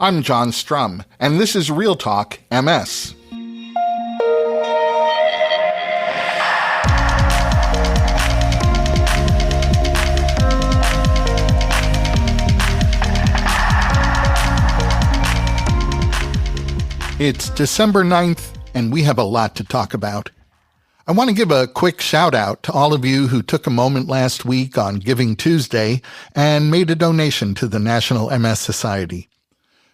I'm John Strum, and this is RealTalk MS. It's December 9th, and we have a lot to talk about. I want to give a quick shout out to all of you who took a moment last week on Giving Tuesday and made a donation to the National MS Society.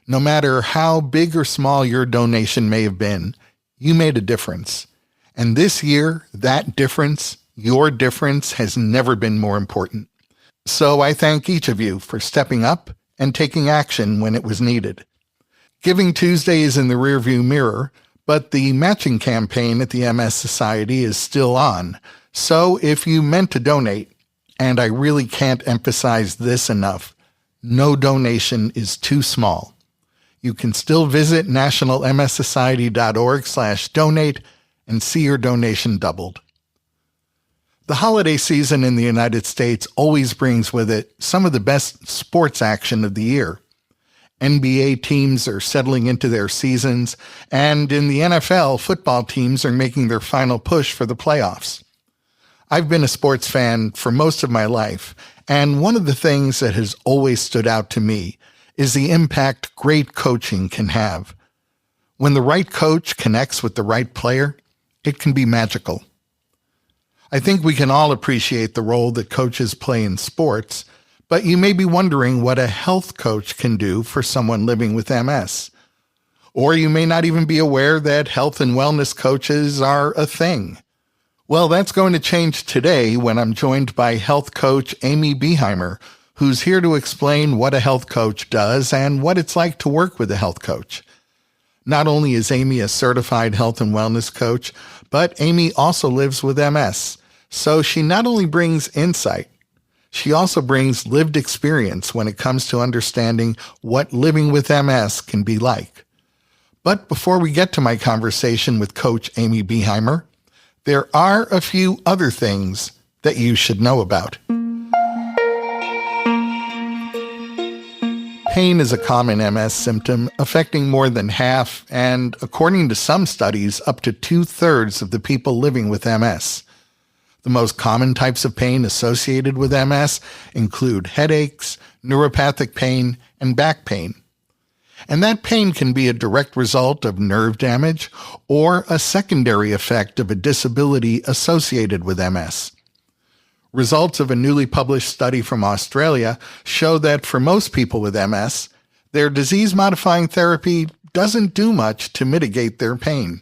No matter how big or small your donation may have been, you made a difference. And this year, that difference, your difference, has never been more important. So I thank each of you for stepping up and taking action when it was needed. Giving Tuesday is in the rearview mirror, but the matching campaign at the MS Society is still on. So if you meant to donate, and I really can't emphasize this enough, no donation is too small. You can still visit nationalmssociety.org/donate and see your donation doubled. The holiday season in the United States always brings with it some of the best sports action of the year. NBA teams are settling into their seasons, and in the NFL, football teams are making their final push for the playoffs. I've been a sports fan for most of my life, and one of the things that has always stood out to me is the impact great coaching can have. When the right coach connects with the right player, it can be magical. I think we can all appreciate the role that coaches play in sports, but you may be wondering what a health coach can do for someone living with MS. Or you may not even be aware that health and wellness coaches are a thing. Well, that's going to change today when I'm joined by health coach Amy Behimer, who's here to explain what a health coach does and what it's like to work with a health coach. Not only is Amy a certified health and wellness coach, but Amy also lives with MS. So she not only brings insight, she also brings lived experience when it comes to understanding what living with MS can be like. But before we get to my conversation with Coach Amy Behimer, there are a few other things that you should know about. Pain is a common MS symptom affecting more than half, and according to some studies, up to 2/3 of the people living with MS. The most common types of pain associated with MS include headaches, neuropathic pain, and back pain. And that pain can be a direct result of nerve damage or a secondary effect of a disability associated with MS. Results of a newly published study from Australia show that for most people with MS, their disease-modifying therapy doesn't do much to mitigate their pain.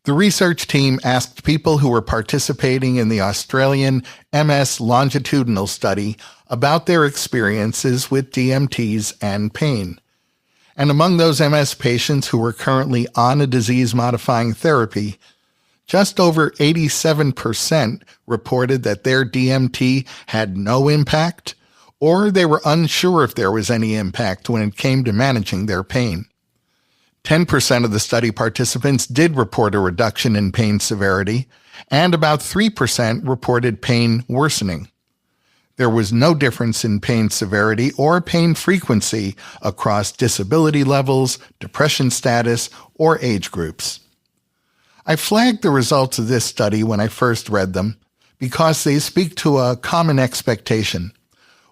The research team asked people who were participating in the Australian MS longitudinal study about their experiences with DMTs and pain. And among those MS patients who were currently on a disease-modifying therapy, just over 87% reported that their DMT had no impact, or they were unsure if there was any impact when it came to managing their pain. 10% of the study participants did report a reduction in pain severity, and about 3% reported pain worsening. There was no difference in pain severity or pain frequency across disability levels, depression status, or age groups. I flagged the results of this study when I first read them because they speak to a common expectation,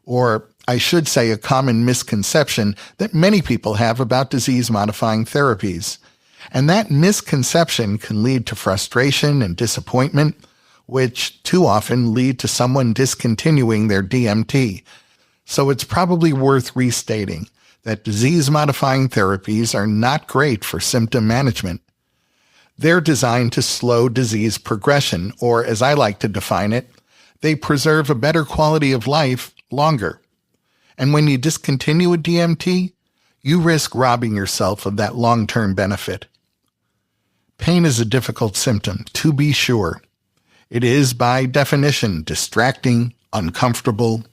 or I should say a common misconception that many people have about disease-modifying therapies. And that misconception can lead to frustration and disappointment, which too often lead to someone discontinuing their DMT. So it's probably worth restating that disease-modifying therapies are not great for symptom management. They're designed to slow disease progression, or as I like to define it, they preserve a better quality of life longer. And when you discontinue a DMT, you risk robbing yourself of that long-term benefit. Pain is a difficult symptom, to be sure. It is, by definition, distracting, uncomfortable,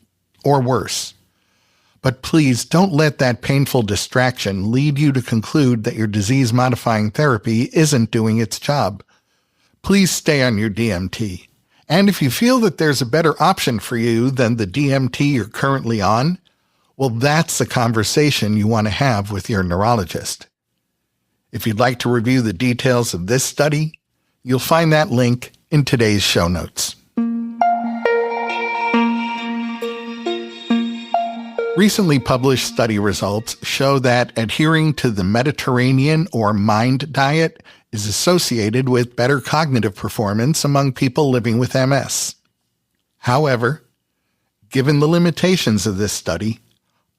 or worse. But please don't let that painful distraction lead you to conclude that your disease-modifying therapy isn't doing its job. Please stay on your DMT. And if you feel that there's a better option for you than the DMT you're currently on, Well, that's the conversation you want to have with your neurologist. If you'd like to review the details of this study, you'll find that link in today's show notes. Recently published study results show that adhering to the Mediterranean or MIND diet is associated with better cognitive performance among people living with MS. However, given the limitations of this study,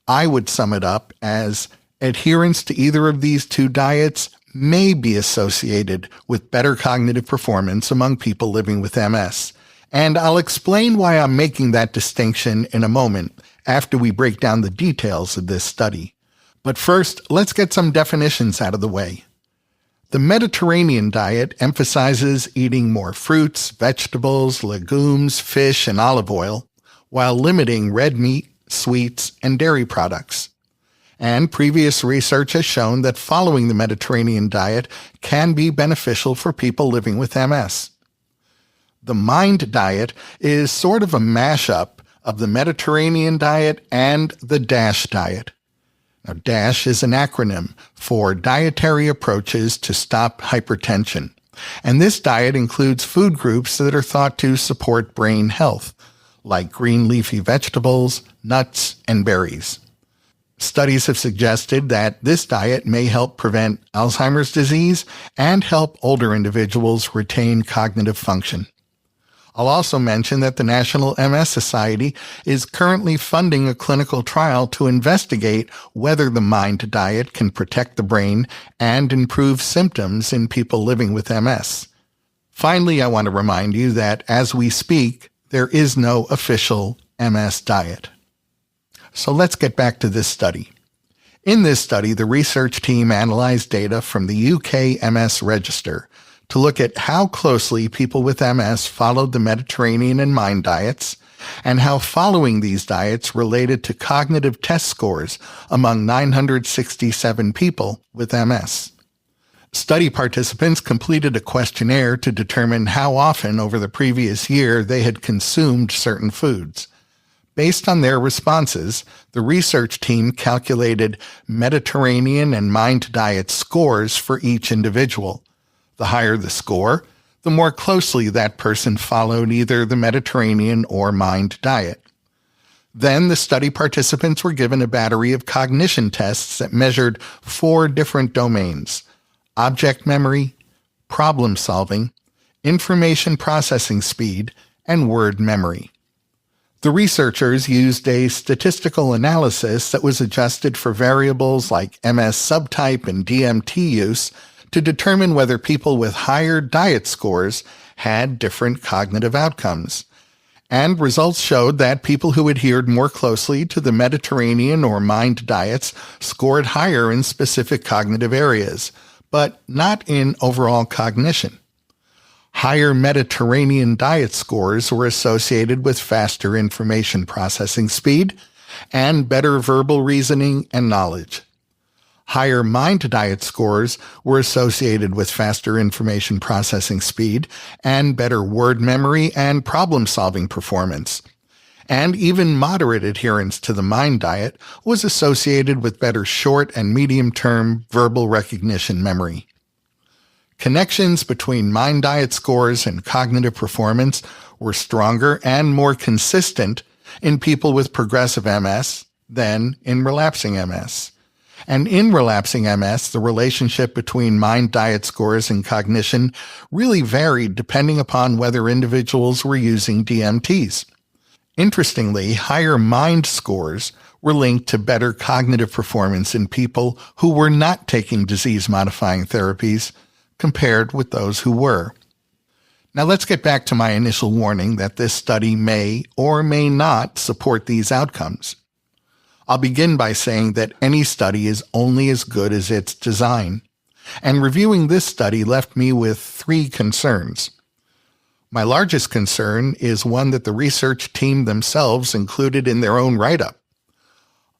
I would sum it up as adherence to either of these two diets may be associated with better cognitive performance among people living with MS. And I'll explain why I'm making that distinction in a moment after we break down the details of this study. But first, let's get some definitions out of the way. The Mediterranean diet emphasizes eating more fruits, vegetables, legumes, fish, and olive oil, while limiting red meat, sweets, and dairy products. And previous research has shown that following the Mediterranean diet can be beneficial for people living with MS. The MIND diet is sort of a mashup of the Mediterranean diet and the DASH diet. Now, DASH is an acronym for Dietary Approaches to Stop Hypertension, and this diet includes food groups that are thought to support brain health, like green leafy vegetables, nuts, and berries. Studies have suggested that this diet may help prevent Alzheimer's disease and help older individuals retain cognitive function. I'll also mention that the National MS Society is currently funding a clinical trial to investigate whether the MIND diet can protect the brain and improve symptoms in people living with MS. Finally, I want to remind you that as we speak, there is no official MS diet. So let's get back to this study. In this study, the research team analyzed data from the UK MS Register to look at how closely people with MS followed the Mediterranean and MIND diets, and how following these diets related to cognitive test scores among 967 people with MS. Study participants completed a questionnaire to determine how often over the previous year they had consumed certain foods. Based on their responses, the research team calculated Mediterranean and MIND diet scores for each individual. The higher the score, the more closely that person followed either the Mediterranean or MIND diet. Then the study participants were given a battery of cognition tests that measured 4 different domains: object memory, problem solving, information processing speed, and word memory. The researchers used a statistical analysis that was adjusted for variables like MS subtype and DMT use to determine whether people with higher diet scores had different cognitive outcomes. And results showed that people who adhered more closely to the Mediterranean or MIND diets scored higher in specific cognitive areas, but not in overall cognition. Higher Mediterranean diet scores were associated with faster information processing speed and better verbal reasoning and knowledge. Higher MIND diet scores were associated with faster information processing speed and better word memory and problem-solving performance. And even moderate adherence to the MIND diet was associated with better short and medium-term verbal recognition memory. Connections between MIND diet scores and cognitive performance were stronger and more consistent in people with progressive MS than in relapsing MS. And in relapsing MS, the relationship between MIND diet scores and cognition really varied depending upon whether individuals were using DMTs. Interestingly, higher MIND scores were linked to better cognitive performance in people who were not taking disease-modifying therapies compared with those who were. Now let's get back to my initial warning that this study may or may not support these outcomes. I'll begin by saying that any study is only as good as its design, and reviewing this study left me with 3 concerns. My largest concern is one that the research team themselves included in their own write-up.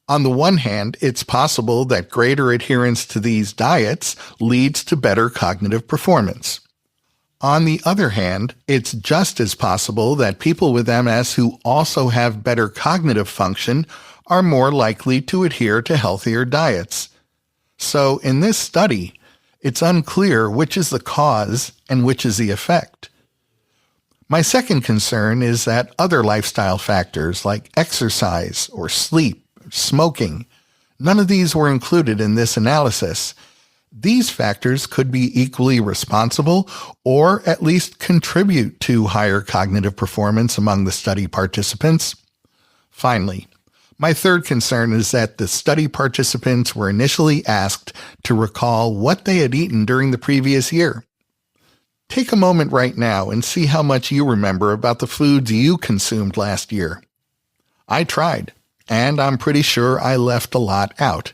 On the one hand, it's possible that greater adherence to these diets leads to better cognitive performance. On the other hand, it's just as possible that people with MS who also have better cognitive function are more likely to adhere to healthier diets. So in this study, it's unclear which is the cause and which is the effect. My second concern is that other lifestyle factors like exercise or sleep, or smoking, none of these were included in this analysis. These factors could be equally responsible or at least contribute to higher cognitive performance among the study participants. Finally, my third concern is that the study participants were initially asked to recall what they had eaten during the previous year. Take a moment right now and see how much you remember about the foods you consumed last year. I tried, and I'm pretty sure I left a lot out.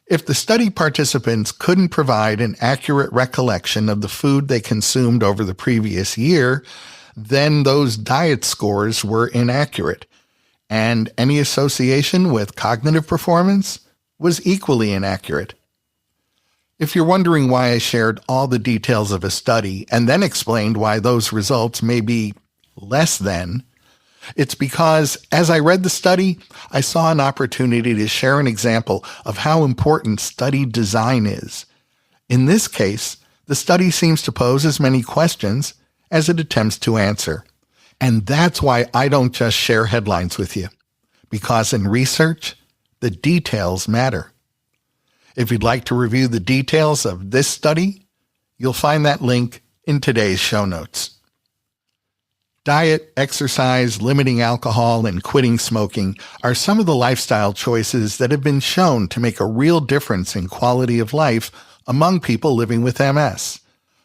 If the study participants couldn't provide an accurate recollection of the food they consumed over the previous year, then those diet scores were inaccurate, and any association with cognitive performance was equally inaccurate. If you're wondering why I shared all the details of a study and then explained why those results may be less than, it's because as I read the study, I saw an opportunity to share an example of how important study design is. In this case, the study seems to pose as many questions as it attempts to answer. And that's why I don't just share headlines with you, because in research, the details matter. If you'd like to review the details of this study, you'll find that link in today's show notes. Diet, exercise, limiting alcohol, and quitting smoking are some of the lifestyle choices that have been shown to make a real difference in quality of life among people living with MS.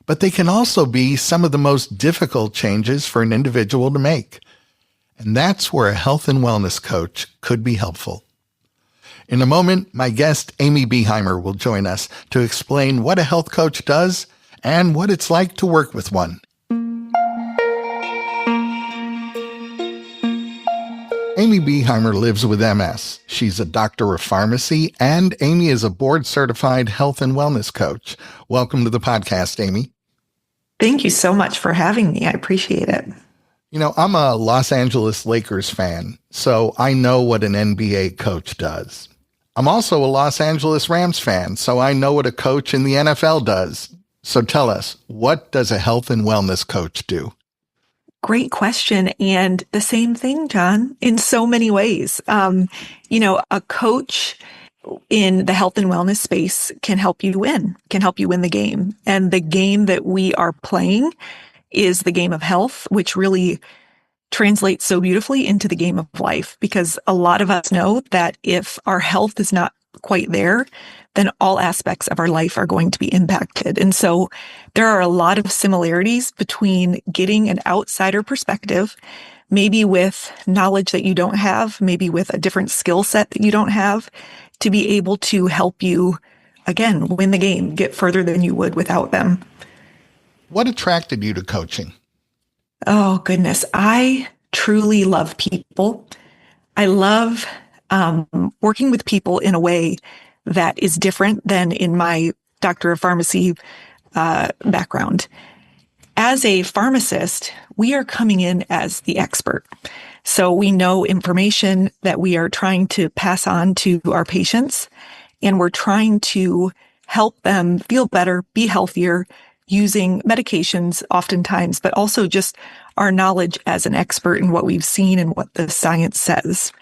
But they can also be some of the most difficult changes for an individual to make. And that's where a health and wellness coach could be helpful. In a moment, my guest, Amy Behimer, will join us to explain what a health coach does and what it's like to work with one. Amy Behimer lives with MS. She's a doctor of pharmacy, and Amy is a board-certified health and wellness coach. Welcome to the podcast, Amy. Thank you so much for having me. I appreciate it. You know, I'm a Los Angeles Lakers fan, so I know what an NBA coach does. I'm also a Los Angeles Rams fan, so I know what a coach in the NFL does. So tell us, what does a health and wellness coach do? Great question. And the same thing, John, in so many ways. A coach in the health and wellness space can help you win the game. And the game that we are playing is the game of health, which really translates so beautifully into the game of life, because a lot of us know that if our health is not quite there, then all aspects of our life are going to be impacted. And so there are a lot of similarities between getting an outsider perspective, maybe with knowledge that you don't have, maybe with a different skill set that you don't have, to be able to help you, again, win the game, get further than you would without them. What attracted you to coaching? Oh, goodness. I truly love people. I love working with people in a way that is different than in my doctor of pharmacy background. As a pharmacist, we are coming in as the expert. So we know information that we are trying to pass on to our patients, and we're trying to help them feel better, be healthier, using medications oftentimes, but also just our knowledge as an expert in what we've seen and what the science says.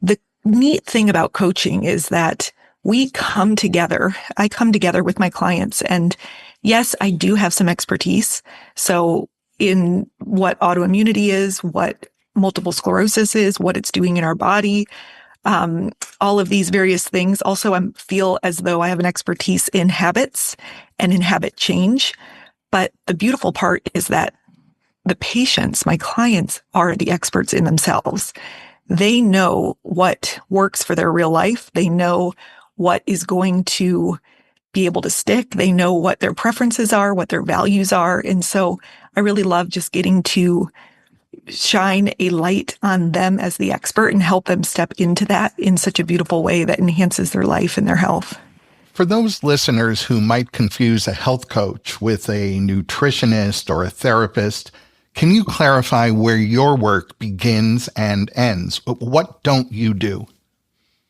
The neat thing about coaching is that we come together. I come together with my clients, and yes, I do have some expertise. So in what autoimmunity is, what multiple sclerosis is, what it's doing in our body, all of these various things. Also, I feel as though I have an expertise in habits and in habit change. But the beautiful part is that the patients, my clients, are the experts in themselves. They know what works for their real life. They know what is going to be able to stick. They know what their preferences are, what their values are. And so I really love just getting to shine a light on them as the expert and help them step into that in such a beautiful way that enhances their life and their health. For those listeners who might confuse a health coach with a nutritionist or a therapist, Can you clarify where your work begins and ends? What don't you do?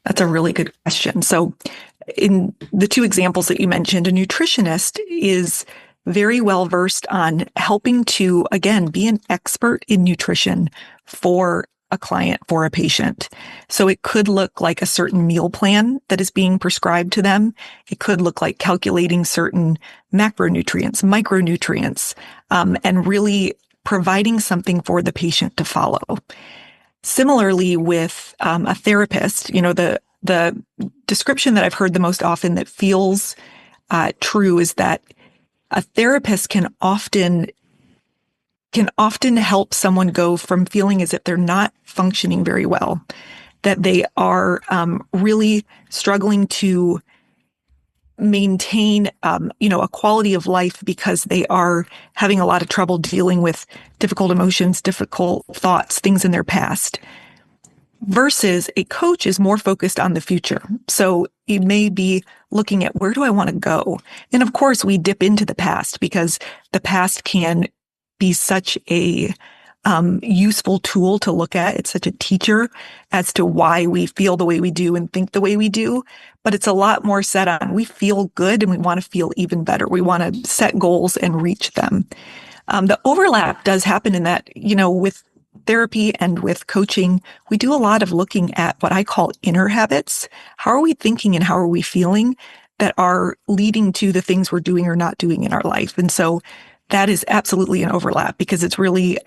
That's a really good question. So, in the two examples that you mentioned, a nutritionist is very well versed on helping to, again, be an expert in nutrition for a client, for a patient. So it could look like a certain meal plan that is being prescribed to them. It could look like calculating certain macronutrients, micronutrients, and really providing something for the patient to follow. Similarly, with a therapist, the description that I've heard the most often that feels true is that a therapist can often help someone go from feeling as if they're not functioning very well, that they are really struggling to maintain, a quality of life because they are having a lot of trouble dealing with difficult emotions, difficult thoughts, things in their past. Versus a coach is more focused on the future. So you may be looking at, where do I want to go? And of course, we dip into the past because the past can be such a useful tool to look at. It's such a teacher as to why we feel the way we do and think the way we do. But it's a lot more set on, we feel good and we want to feel even better. We want to set goals and reach them. The overlap does happen in that, with therapy and with coaching, we do a lot of looking at what I call inner habits. How are we thinking and how are we feeling that are leading to the things we're doing or not doing in our life? And so that is absolutely an overlap because it's really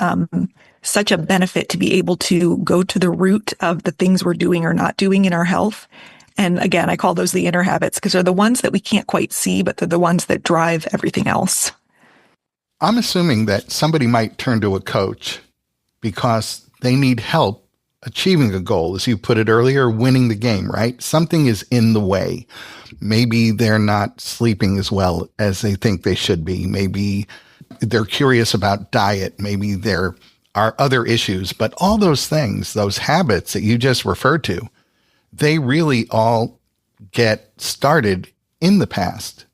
such a benefit to be able to go to the root of the things we're doing or not doing in our health. And again, I call those the inner habits because they're the ones that we can't quite see, but they're the ones that drive everything else. I'm assuming that somebody might turn to a coach because they need help achieving a goal, as you put it earlier, winning the game, right? Something is in the way. Maybe they're not sleeping as well as they think they should be. Maybe they're curious about diet. Maybe there are other issues, but all those things, those habits that you just referred to, they really all get started in the past,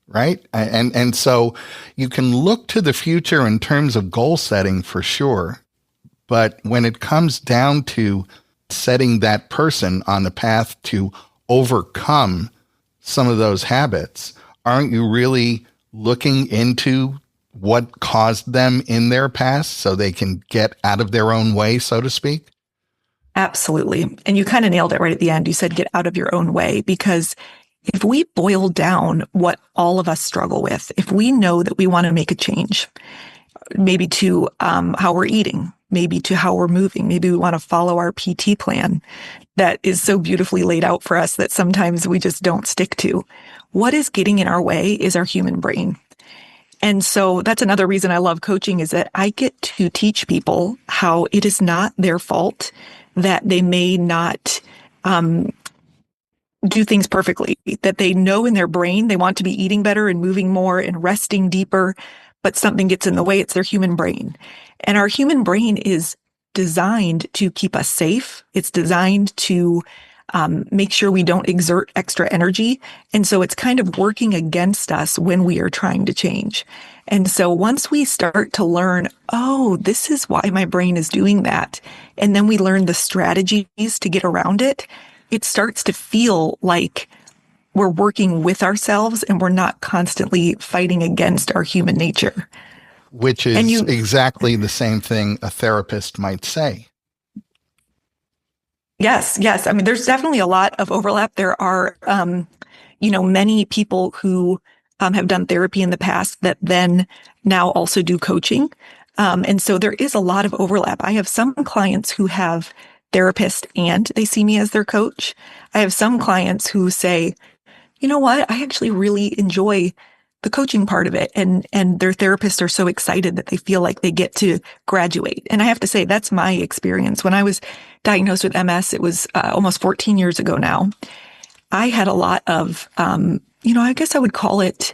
right? And so you can look to the future in terms of goal setting for sure. But when it comes down to setting that person on the path to overcome some of those habits, aren't you really looking into what caused them in their past so they can get out of their own way, so to speak? Absolutely. And you kind of nailed it right at the end. You said get out of your own way, because if we boil down what all of us struggle with, if we know that we want to make a change, maybe to how we're eating, maybe to how we're moving, maybe we want to follow our PT plan that is so beautifully laid out for us that sometimes we just don't stick to. What is getting in our way is our human brain. And so that's another reason I love coaching, is that I get to teach people how it is not their fault that they may not do things perfectly, that they know in their brain they want to be eating better and moving more and resting deeper, but something gets in the way. It's their human brain. And our human brain is designed to keep us safe. It's designed to make sure we don't exert extra energy. And so it's kind of working against us when we are trying to change. And so once we start to learn, oh, this is why my brain is doing that, and then we learn the strategies to get around it, it starts to feel like we're working with ourselves and we're not constantly fighting against our human nature. Which is exactly the same thing a therapist might say. Yes. I mean, there's definitely a lot of overlap. There are, many people who have done therapy in the past that then now also do coaching. And so there is a lot of overlap. I have some clients who have therapists and they see me as their coach. I have some clients who say, you know what, I actually really enjoy the coaching part of it. And their therapists are so excited that they feel like they get to graduate. And I have to say, that's my experience. When I was diagnosed with MS, it was almost 14 years ago now. I had a lot of, I guess I would call it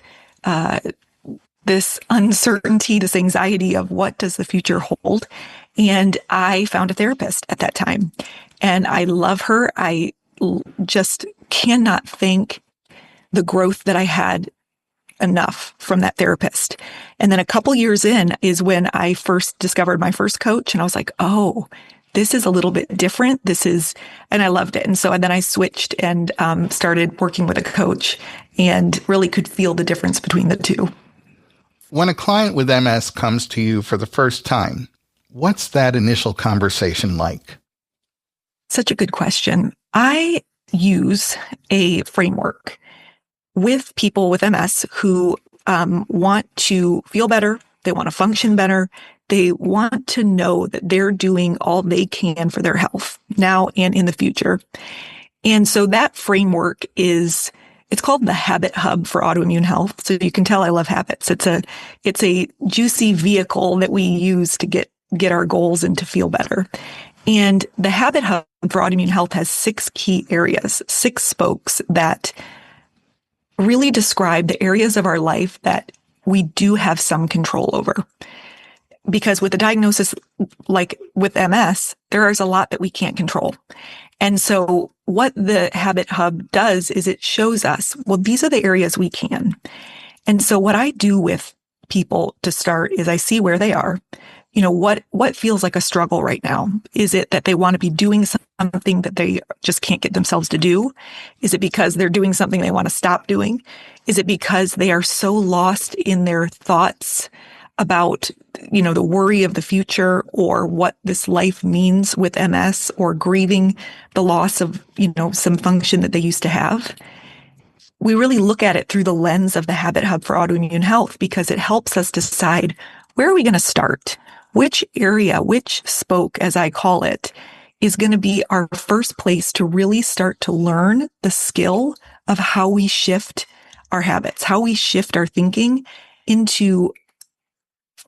this uncertainty, this anxiety of what does the future hold? And I found a therapist at that time. And I love her. I just cannot thank the growth that I had enough from that therapist. And then a couple years in is when I first discovered my first coach, and I was like, oh, this is a little bit different. And I loved it. And so then I switched and started working with a coach and really could feel the difference between the two. When a client with MS comes to you for the first time, what's that initial conversation like? Such a good question. I use a framework with people with MS who want to feel better. They want to function better. They want to know that they're doing all they can for their health now and in the future. And so that framework it's called the Habit Hub for Autoimmune Health. So you can tell I love habits. It's a juicy vehicle that we use to get our goals and to feel better. And the Habit Hub for Autoimmune Health has 6 key areas, 6 spokes that really describe the areas of our life that we do have some control over. Because with a diagnosis like with MS, there is a lot that we can't control. And so what the Habit Hub does is it shows us, well, these are the areas we can. And so what I do with people to start is I see where they are. You know, what feels like a struggle right now? Is it that they want to be doing something that they just can't get themselves to do? Is it because they're doing something they want to stop doing? Is it because they are so lost in their thoughts about, you know, the worry of the future or what this life means with MS or grieving the loss of, you know, some function that they used to have? We really look at it through the lens of the Habit Hub for Autoimmune Health because it helps us decide, where are we going to start? Which area, which spoke, as I call it, is going to be our first place to really start to learn the skill of how we shift our habits, how we shift our thinking into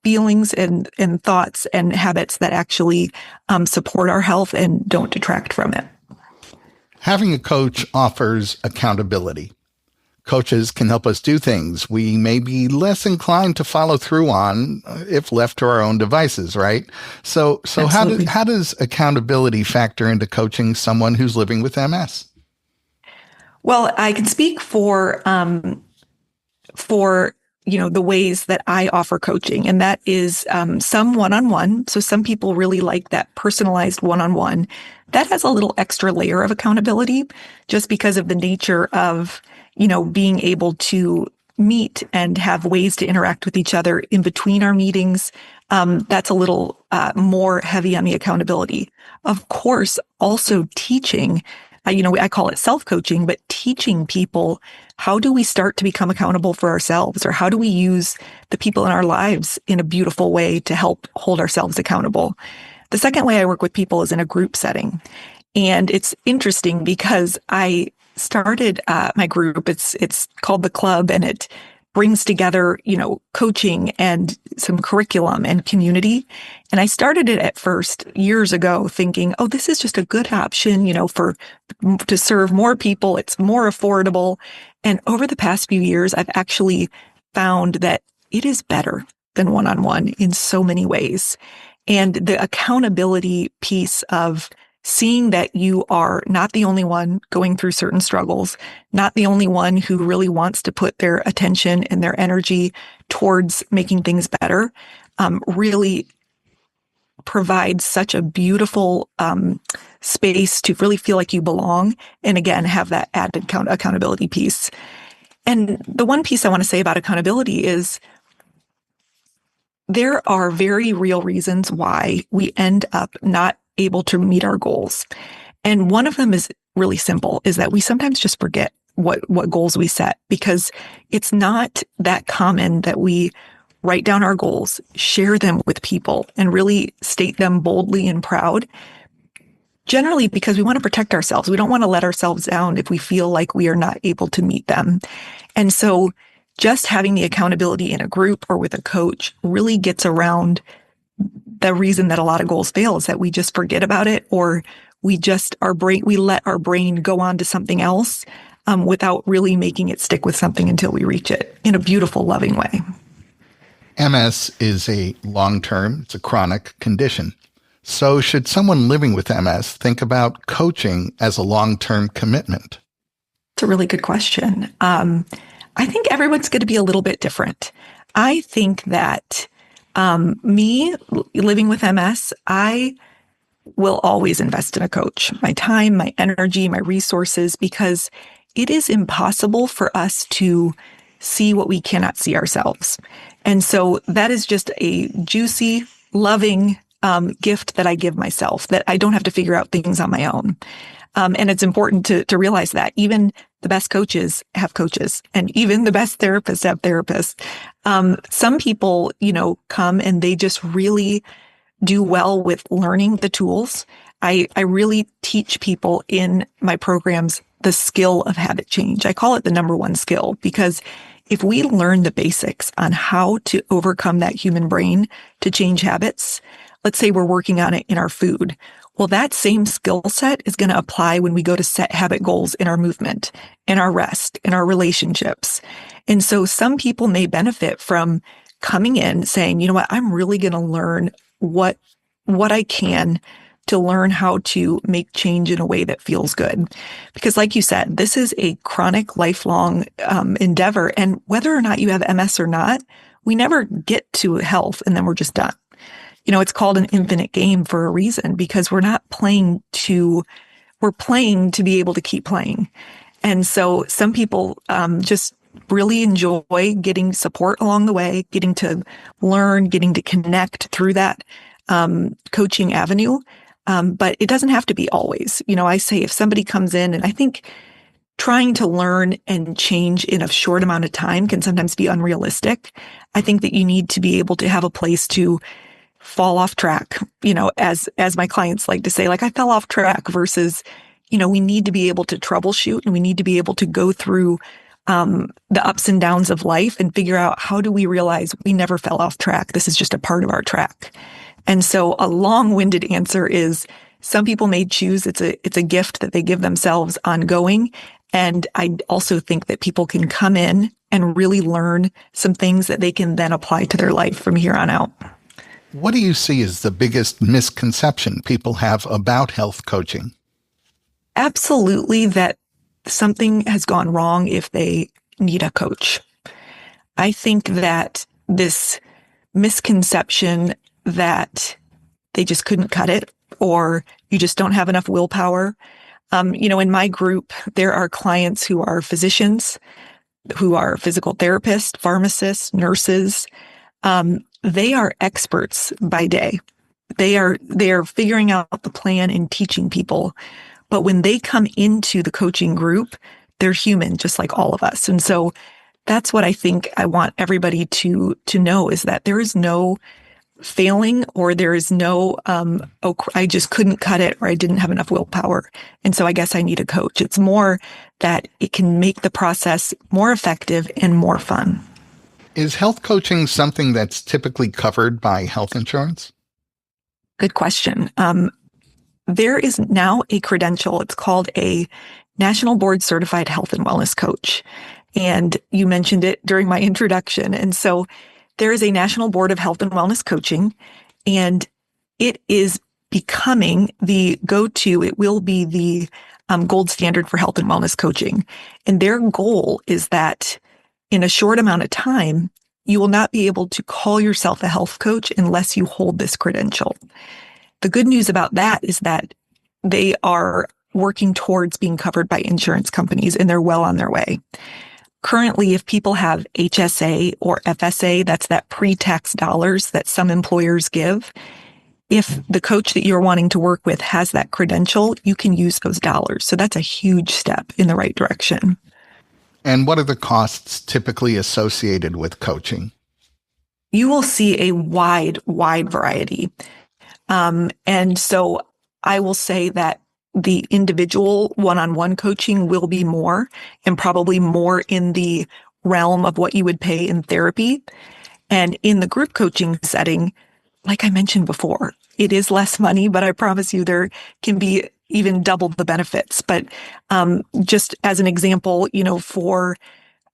feelings and thoughts and habits that actually support our health and don't detract from it. Having a coach offers accountability. Coaches can help us do things we may be less inclined to follow through on if left to our own devices, right? So how does accountability factor into coaching someone who's living with MS? Well, I can speak for you know, the ways that I offer coaching, and that is some one-on-one. So some people really like that personalized one-on-one. That has a little extra layer of accountability just because of the nature of, you know, being able to meet and have ways to interact with each other in between our meetings. That's a little more heavy on the accountability. Of course, also teaching, you know, I call it self-coaching, but teaching people, how do we start to become accountable for ourselves? Or how do we use the people in our lives in a beautiful way to help hold ourselves accountable? The second way I work with people is in a group setting. And it's interesting because I started my group. It's called The Club, and it brings together, you know, coaching and some curriculum and community. And I started it at first years ago thinking, oh, this is just a good option, you know, to serve more people. It's more affordable. And over the past few years, I've actually found that it is better than one-on-one in so many ways. And the accountability piece of seeing that you are not the only one going through certain struggles, not the only one who really wants to put their attention and their energy towards making things better, really provides such a beautiful space to really feel like you belong. And again, have that added accountability piece. And the one piece I want to say about accountability is there are very real reasons why we end up not able to meet our goals. And one of them is really simple, is that we sometimes just forget what goals we set, because it's not that common that we write down our goals, share them with people, and really state them boldly and proud. Generally, because we want to protect ourselves. We don't want to let ourselves down if we feel like we are not able to meet them. And so just having the accountability in a group or with a coach really gets around the reason that a lot of goals fail, is that we just forget about it, or we let our brain go on to something else without really making it stick with something until we reach it in a beautiful, loving way. MS is a long-term, it's a chronic condition. So should someone living with MS think about coaching as a long-term commitment? It's a really good question. I think everyone's going to be a little bit different. I think that me living with MS, I will always invest in a coach, my time, my energy, my resources, because it is impossible for us to see what we cannot see ourselves. And so that is just a juicy, loving gift that I give myself, that I don't have to figure out things on my own. And it's important to realize that even the best coaches have coaches, and even the best therapists have therapists. Some people, come and they just really do well with learning the tools. I really teach people in my programs the skill of habit change. I call it the number one skill, because if we learn the basics on how to overcome that human brain to change habits, let's say we're working on it in our food. Well, that same skill set is going to apply when we go to set habit goals in our movement, in our rest, in our relationships. And so some people may benefit from coming in saying, you know what, I'm really going to learn what I can to learn how to make change in a way that feels good. Because like you said, this is a chronic, lifelong endeavor. And whether or not you have MS or not, we never get to health and then we're just done. It's called an infinite game for a reason, because we're playing to be able to keep playing. And so some people just really enjoy getting support along the way, getting to learn, getting to connect through that coaching avenue. But it doesn't have to be always. I say if somebody comes in, and I think trying to learn and change in a short amount of time can sometimes be unrealistic. I think that you need to be able to have a place to fall off track, as my clients like to say, like, I fell off track, versus, we need to be able to troubleshoot, and we need to be able to go through the ups and downs of life and figure out, how do we realize we never fell off track? This is just a part of our track. And so a long-winded answer is, some people may choose it's a gift that they give themselves ongoing. And I also think that people can come in and really learn some things that they can then apply to their life from here on out. What do you see as the biggest misconception people have about health coaching? Absolutely, that something has gone wrong if they need a coach. I think that this misconception that they just couldn't cut it, or you just don't have enough willpower. In my group, there are clients who are physicians, who are physical therapists, pharmacists, nurses. They are experts by day. They are figuring out the plan and teaching people. But when they come into the coaching group, they're human, just like all of us. And so that's what I think I want everybody to know, is that there is no failing, or there is no, I just couldn't cut it, or I didn't have enough willpower, and so I guess I need a coach. It's more that it can make the process more effective and more fun. Is health coaching something that's typically covered by health insurance? Good question. There is now a credential. It's called a National Board Certified Health and Wellness Coach. And you mentioned it during my introduction. And so there is a National Board of Health and Wellness Coaching, and it is becoming the go-to. It will be the gold standard for health and wellness coaching. And their goal is that in a short amount of time, you will not be able to call yourself a health coach unless you hold this credential. The good news about that is that they are working towards being covered by insurance companies, and they're well on their way. Currently, if people have HSA or FSA, that's that pre-tax dollars that some employers give. If the coach that you're wanting to work with has that credential, you can use those dollars. So that's a huge step in the right direction. And what are the costs typically associated with coaching? You will see a wide variety. And so I will say that the individual one-on-one coaching will be more, and probably more in the realm of what you would pay in therapy. And in the group coaching setting, like I mentioned before, it is less money, but I promise you there can be even double the benefits. But just as an example, for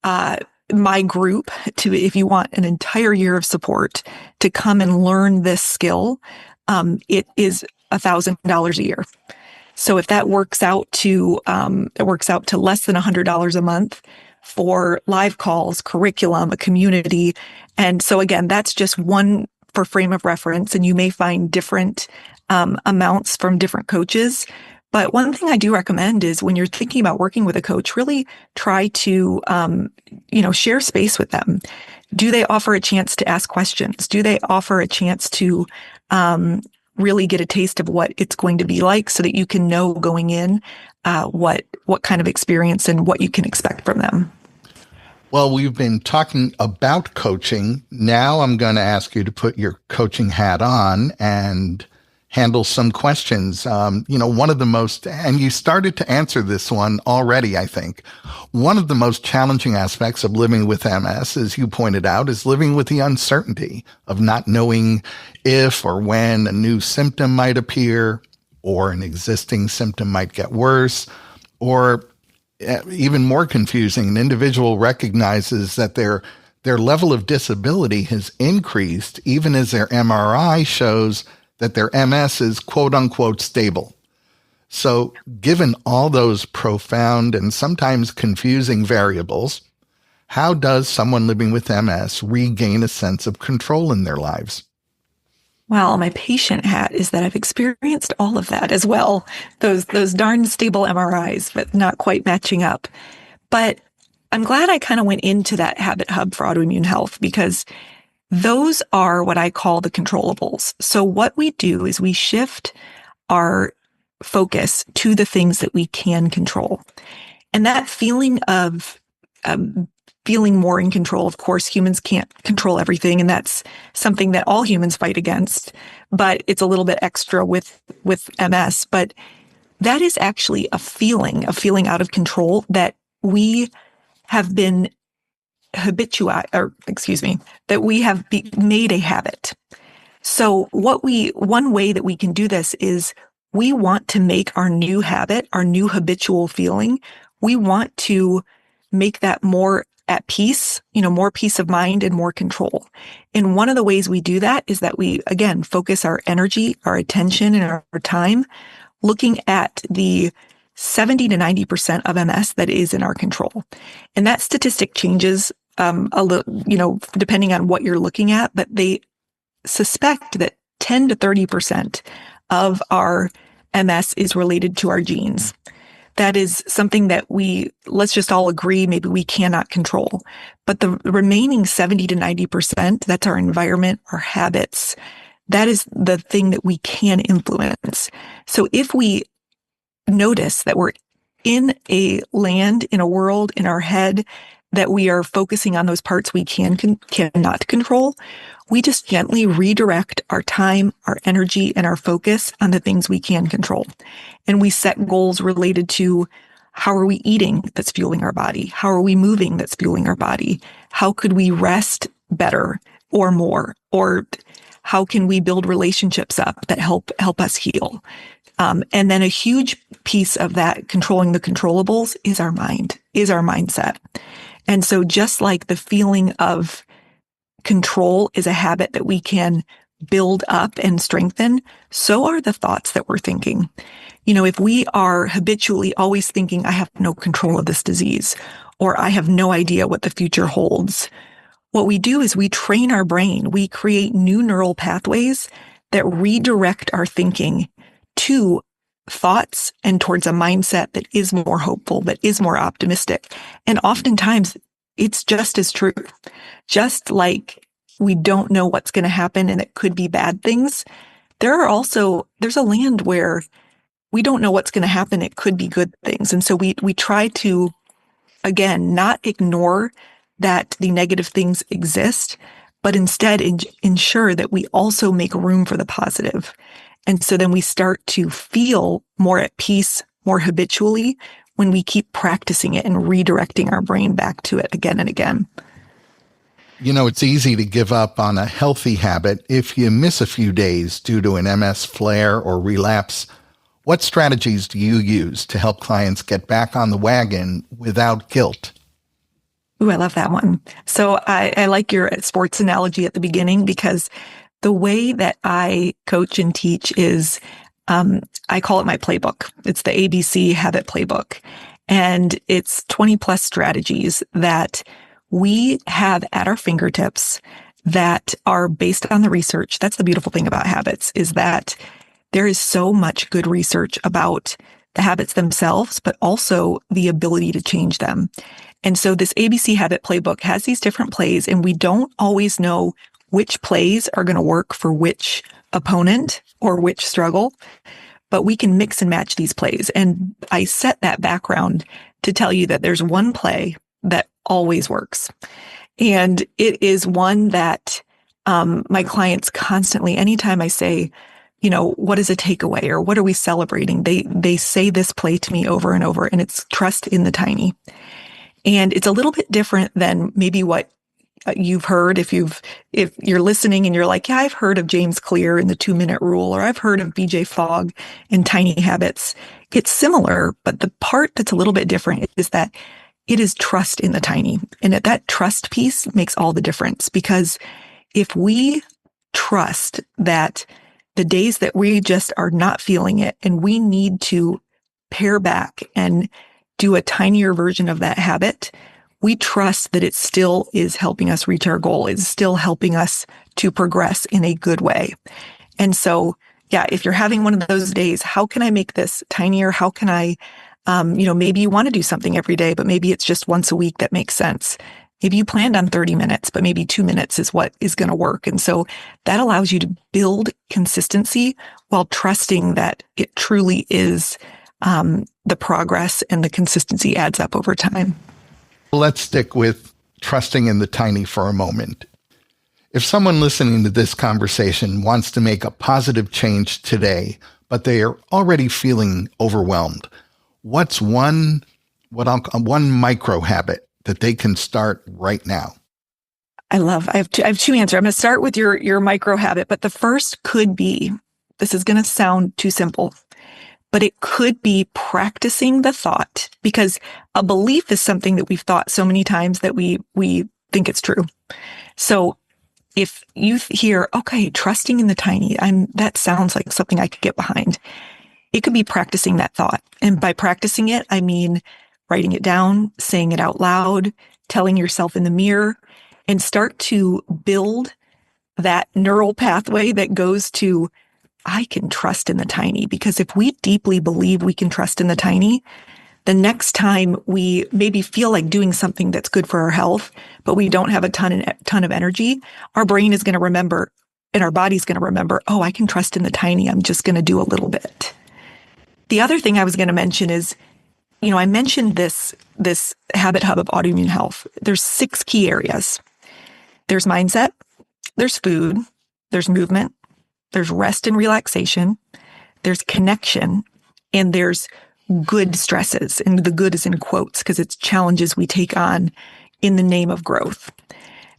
my group, if you want an entire year of support to come and learn this skill, it is $1,000 a year. So if that works out to less than $100 a month, for live calls, curriculum, a community. And so again, that's just one for frame of reference, and you may find different amounts from different coaches. But one thing I do recommend is when you're thinking about working with a coach, really try to, share space with them. Do they offer a chance to ask questions? Do they offer a chance to really get a taste of what it's going to be like so that you can know going in what kind of experience and what you can expect from them? Well, we've been talking about coaching. Now I'm going to ask you to put your coaching hat on and handle some questions. One of the most, and you started to answer this one already, I think. One of the most challenging aspects of living with MS, as you pointed out, is living with the uncertainty of not knowing if or when a new symptom might appear, or an existing symptom might get worse, or even more confusing, an individual recognizes that their level of disability has increased even as their MRI shows that their MS is quote unquote stable. So given all those profound and sometimes confusing variables, how does someone living with MS regain a sense of control in their lives? Well, my patient hat is that I've experienced all of that as well. Those darn stable MRIs, but not quite matching up. But I'm glad I kind of went into that habit hub for autoimmune health, because those are what I call the controllables. So what we do is we shift our focus to the things that we can control. And that feeling of feeling more in control. Of course, humans can't control everything, and that's something that all humans fight against, but it's a little bit extra with MS. But that is actually a feeling out of control that we have been that we have made a habit. So one way that we can do this is we want to make our new habit, our new habitual feeling, we want to make that more at peace, more peace of mind and more control. And one of the ways we do that is that we, again, focus our energy, our attention, and our time looking at the 70 to 90% of MS that is in our control. And that statistic changes a little, depending on what you're looking at, but they suspect that 10 to 30% of our MS is related to our genes. That is something that let's just all agree, maybe we cannot control. But the remaining 70 to 90%, that's our environment, our habits. That is the thing that we can influence. So if we notice that we're in a world, in our head, that we are focusing on those parts we cannot control, we just gently redirect our time, our energy, and our focus on the things we can control. And we set goals related to how are we eating that's fueling our body? How are we moving that's fueling our body? How could we rest better or more? Or how can we build relationships up that help us heal? And then a huge piece of that, controlling the controllables, is our mind, is our mindset. And so just like the feeling of control is a habit that we can build up and strengthen, so are the thoughts that we're thinking. If we are habitually always thinking, I have no control of this disease, or I have no idea what the future holds, what we do is we train our brain. We create new neural pathways that redirect our thinking to thoughts and towards a mindset that is more hopeful, that is more optimistic. And oftentimes it's just as true. Just like we don't know what's going to happen and it could be bad things, there's a land where we don't know what's going to happen. It could be good things. And so we try to, again, not ignore that the negative things exist, but instead ensure that we also make room for the positive. And so then we start to feel more at peace, more habitually, when we keep practicing it and redirecting our brain back to it again and again. It's easy to give up on a healthy habit if you miss a few days due to an MS flare or relapse. What strategies do you use to help clients get back on the wagon without guilt? Ooh, I love that one. So I like your sports analogy at the beginning, because the way that I coach and teach is, I call it my playbook. It's the ABC habit playbook. And it's 20 plus strategies that we have at our fingertips that are based on the research. That's the beautiful thing about habits, is that there is so much good research about the habits themselves, but also the ability to change them. And so this ABC Habit Playbook has these different plays, and we don't always know which plays are going to work for which opponent or which struggle, but we can mix and match these plays. And I set that background to tell you that there's one play that always works. And it is one that my clients constantly, anytime I say, what is a takeaway or what are we celebrating? They say this play to me over and over, and it's trust in the tiny. And it's a little bit different than maybe what you've heard if you're listening and you're like, yeah, I've heard of James Clear and the 2-minute rule, or I've heard of BJ Fogg and tiny habits. It's similar, but the part that's a little bit different is that it is trust in the tiny. And that trust piece makes all the difference, because if we trust that the days that we just are not feeling it and we need to pare back and do a tinier version of that habit, we trust that it still is helping us reach our goal. It's still helping us to progress in a good way. And so, yeah, if you're having one of those days, how can I make this tinier? How can I, maybe you want to do something every day, but maybe it's just once a week that makes sense. Maybe you planned on 30 minutes, but maybe 2 minutes is what is going to work. And so that allows you to build consistency while trusting that it truly is the progress, and the consistency adds up over time. Let's stick with trusting in the tiny for a moment. If someone listening to this conversation wants to make a positive change today, but they are already feeling overwhelmed, what's one micro habit that they can start right now? I have two answers. I'm going to start with your micro habit, but the first could be, this is going to sound too simple, but it could be practicing the thought, because a belief is something that we've thought so many times that we think it's true. So if you hear, okay, trusting in the tiny, that sounds like something I could get behind. It could be practicing that thought. And by practicing it, I mean writing it down, saying it out loud, telling yourself in the mirror, and start to build that neural pathway that goes to, I can trust in the tiny. Because if we deeply believe we can trust in the tiny, the next time we maybe feel like doing something that's good for our health, but we don't have a ton of energy, our brain is going to remember and our body's going to remember, oh, I can trust in the tiny. I'm just going to do a little bit. The other thing I was going to mention is, I mentioned this habit hub of autoimmune health. There's 6 key areas. There's mindset, there's food, there's movement, there's rest and relaxation, there's connection, and there's good stresses. And the good is in quotes because it's challenges we take on in the name of growth.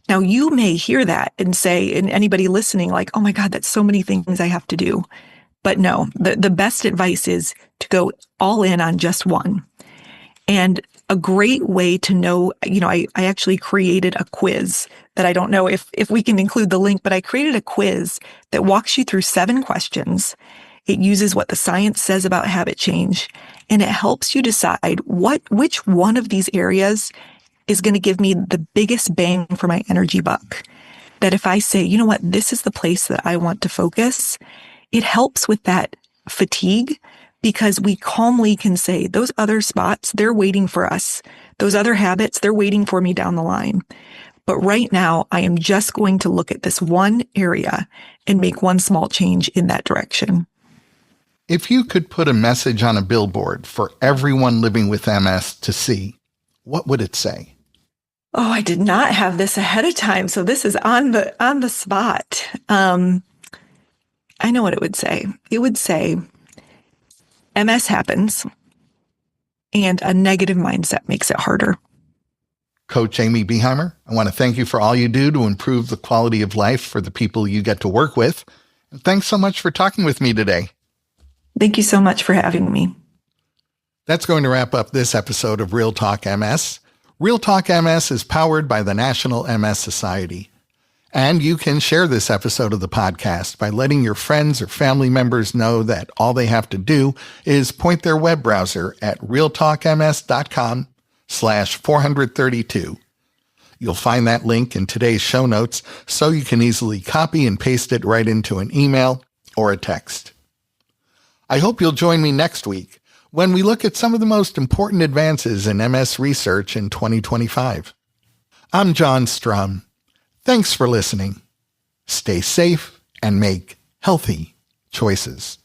Now, you may hear that and say, and anybody listening, like, oh my God, that's so many things I have to do. But no, the best advice is to go all in on just one. And a great way to know, I actually created a quiz that I don't know if we can include the link, but I created a quiz that walks you through 7 questions. It uses what the science says about habit change, and it helps you decide which one of these areas is going to give me the biggest bang for my energy buck. That if I say, you know what, this is the place that I want to focus, it helps with that fatigue, because we calmly can say, those other spots, they're waiting for us. Those other habits, they're waiting for me down the line. But right now, I am just going to look at this one area and make one small change in that direction. If you could put a message on a billboard for everyone living with MS to see, what would it say? Oh, I did not have this ahead of time, so this is on the spot. I know what it would say. It would say, MS happens, and a negative mindset makes it harder. Coach Amy Behimer, I want to thank you for all you do to improve the quality of life for the people you get to work with. And thanks so much for talking with me today. Thank you so much for having me. That's going to wrap up this episode of RealTalk MS. RealTalk MS is powered by the National MS Society. And you can share this episode of the podcast by letting your friends or family members know that all they have to do is point their web browser at realtalkms.com/432. You'll find that link in today's show notes so you can easily copy and paste it right into an email or a text. I hope you'll join me next week when we look at some of the most important advances in MS research in 2025. I'm John Strum. Thanks for listening. Stay safe and make healthy choices.